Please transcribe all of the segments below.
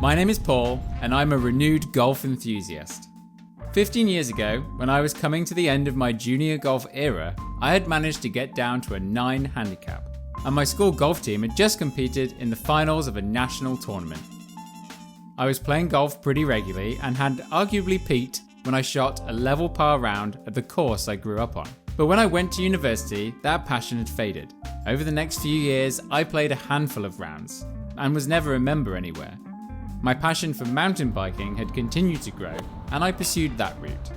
My name is Paul, and I'm a renewed golf enthusiast. 15 years ago, when I was coming to the end of my junior golf era, I had managed to get down to a 9 handicap, and my school golf team had just competed in the finals of a national tournament. I was playing golf pretty regularly and had arguably peaked when I shot a level par round at the course I grew up on. But when I went to university, that passion had faded. Over the next few years, I played a handful of rounds and was never a member anywhere. My passion for mountain biking had continued to grow, and I pursued that route.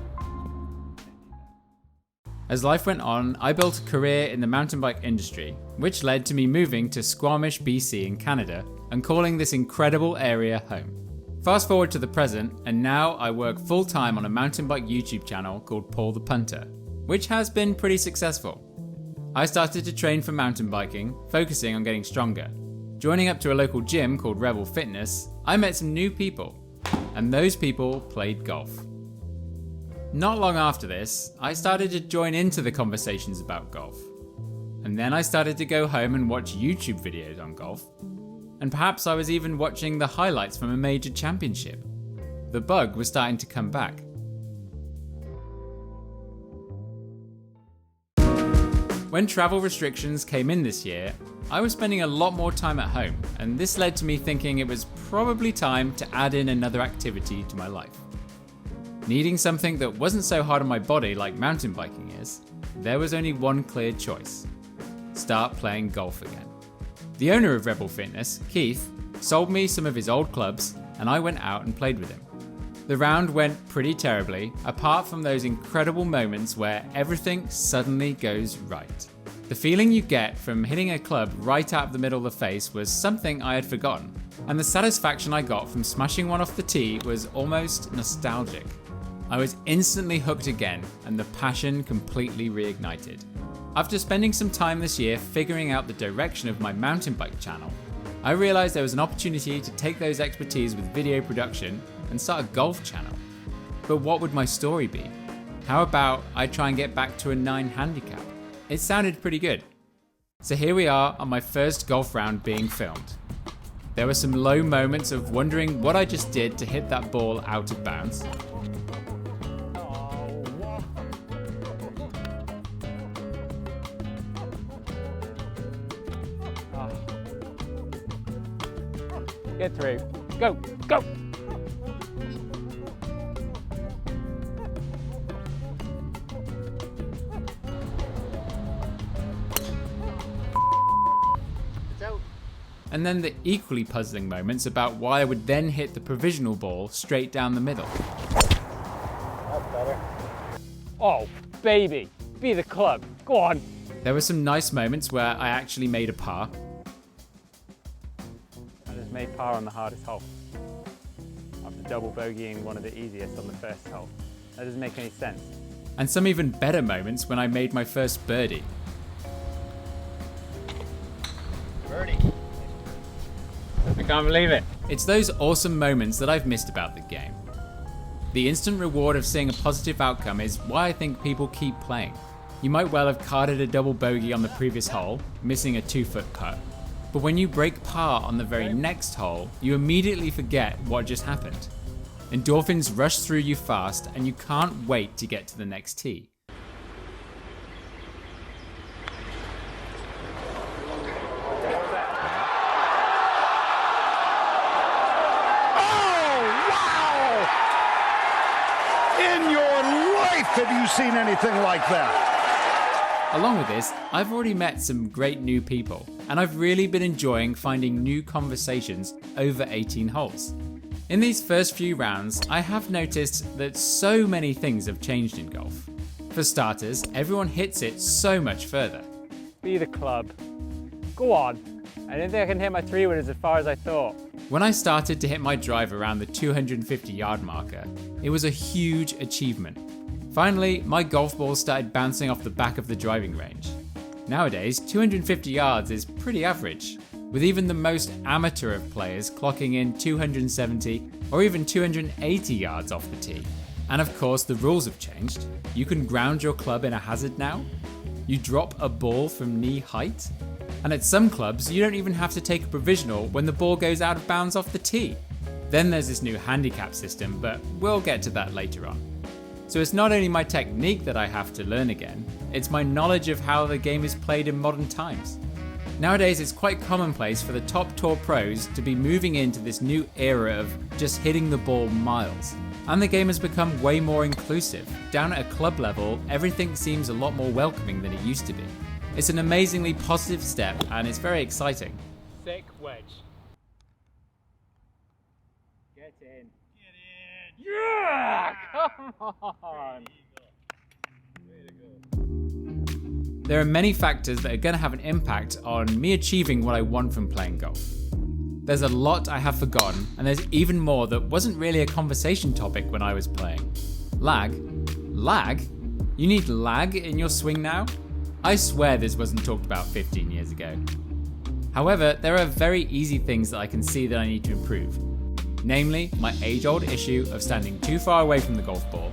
As life went on, I built a career in the mountain bike industry, which led to me moving to Squamish, BC in Canada and calling this incredible area home. Fast forward to the present, and now I work full-time on a mountain bike YouTube channel called Paul the Punter, which has been pretty successful. I started to train for mountain biking, focusing on getting stronger. Joining up to a local gym called Rebel Fitness, I met some new people, and those people played golf. Not long after this, I started to join into the conversations about golf. And then I started to go home and watch YouTube videos on golf. And perhaps I was even watching the highlights from a major championship. The bug was starting to come back. When travel restrictions came in this year, I was spending a lot more time at home, and this led to me thinking it was probably time to add in another activity to my life. Needing something that wasn't so hard on my body like mountain biking is, there was only one clear choice: start playing golf again. The owner of Rebel Fitness, Keith, sold me some of his old clubs, and I went out and played with him. The round went pretty terribly, apart from those incredible moments where everything suddenly goes right. The feeling you get from hitting a club right out of the middle of the face was something I had forgotten, and the satisfaction I got from smashing one off the tee was almost nostalgic. I was instantly hooked again, and the passion completely reignited. After spending some time this year figuring out the direction of my mountain bike channel, I realized there was an opportunity to take those expertise with video production and start a golf channel. But what would my story be? How about I try and get back to a 9 handicap? It sounded pretty good. So here we are on my first golf round being filmed. There were some low moments of wondering what I just did to hit that ball out of bounds. Get through. Go, go! And then the equally puzzling moments about why I would then hit the provisional ball straight down the middle. That's better. Oh, baby. Be the club. Go on. There were some nice moments where I actually made a par. I just made par on the hardest hole, after double bogeying one of the easiest on the first hole. That doesn't make any sense. And some even better moments when I made my first birdie. Birdie. I can't believe it. It's those awesome moments that I've missed about the game. The instant reward of seeing a positive outcome is why I think people keep playing. You might well have carded a double bogey on the previous hole, missing a 2-foot putt. But when you break par on the very next hole, you immediately forget what just happened. Endorphins rush through you fast, and you can't wait to get to the next tee. In your life, have you seen anything like that? Along with this, I've already met some great new people, and I've really been enjoying finding new conversations over 18 holes. In these first few rounds, I have noticed that so many things have changed in golf. For starters, everyone hits it so much further. Be the club. Go on. I didn't think I can hit my 3-wooders as far as I thought. When I started to hit my drive around the 250-yard marker, it was a huge achievement. Finally, my golf ball started bouncing off the back of the driving range. Nowadays, 250 yards is pretty average, with even the most amateur of players clocking in 270 or even 280 yards off the tee. And of course, the rules have changed. You can ground your club in a hazard now. You drop a ball from knee height. And at some clubs, you don't even have to take a provisional when the ball goes out of bounds off the tee. Then there's this new handicap system, but we'll get to that later on. So it's not only my technique that I have to learn again, it's my knowledge of how the game is played in modern times. Nowadays it's quite commonplace for the top tour pros to be moving into this new era of just hitting the ball miles. And the game has become way more inclusive. Down at a club level, everything seems a lot more welcoming than it used to be. It's an amazingly positive step and it's very exciting. Thick wedge. Get in. Get in. Yeah! Come on. There are many factors that are going to have an impact on me achieving what I want from playing golf. There's a lot I have forgotten, and there's even more that wasn't really a conversation topic when I was playing. Lag? Lag? You need lag in your swing now? I swear this wasn't talked about 15 years ago. However, there are very easy things that I can see that I need to improve. Namely, my age-old issue of standing too far away from the golf ball,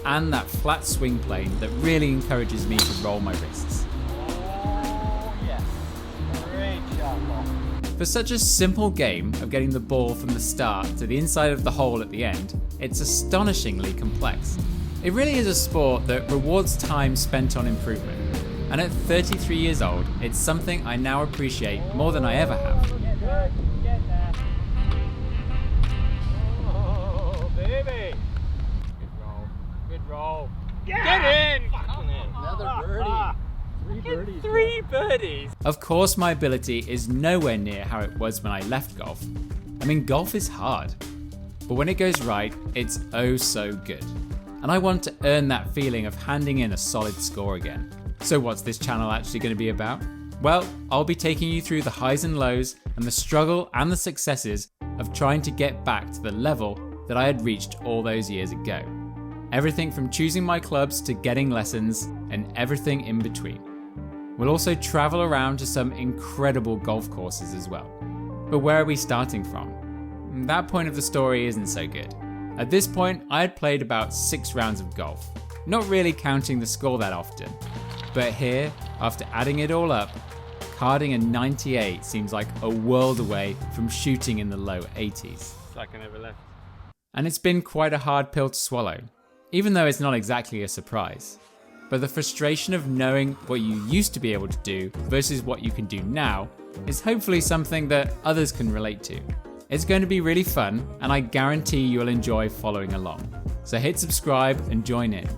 and that flat swing plane that really encourages me to roll my wrists. Oh, yes. Great shot, Bob. For such a simple game of getting the ball from the start to the inside of the hole at the end, it's astonishingly complex. It really is a sport that rewards time spent on improvement. And at 33 years old, it's something I now appreciate more than I ever have. Get there. Get there. Oh, baby. Good roll. Good roll. Yeah. Get in. Another birdie. Three birdies. 3 birdies. Of course, my ability is nowhere near how it was when I left golf. I mean, golf is hard. But when it goes right, it's oh so good. And I want to earn that feeling of handing in a solid score again. So what's this channel actually going to be about? Well, I'll be taking you through the highs and lows and the struggle and the successes of trying to get back to the level that I had reached all those years ago. Everything from choosing my clubs to getting lessons and everything in between. We'll also travel around to some incredible golf courses as well. But where are we starting from? That point of the story isn't so good. At this point, I had played about 6 rounds of golf, not really counting the score that often. But here, after adding it all up, carding a 98 seems like a world away from shooting in the low 80s. It's like I never left. And it's been quite a hard pill to swallow, even though it's not exactly a surprise. But the frustration of knowing what you used to be able to do versus what you can do now is hopefully something that others can relate to. It's going to be really fun, and I guarantee you'll enjoy following along. So hit subscribe and join in.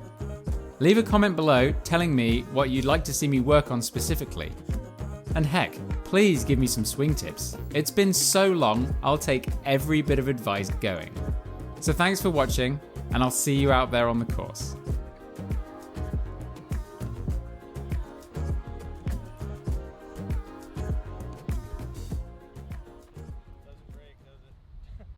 Leave a comment below telling me what you'd like to see me work on specifically. And heck, please give me some swing tips. It's been so long, I'll take every bit of advice going. So thanks for watching, and I'll see you out there on the course.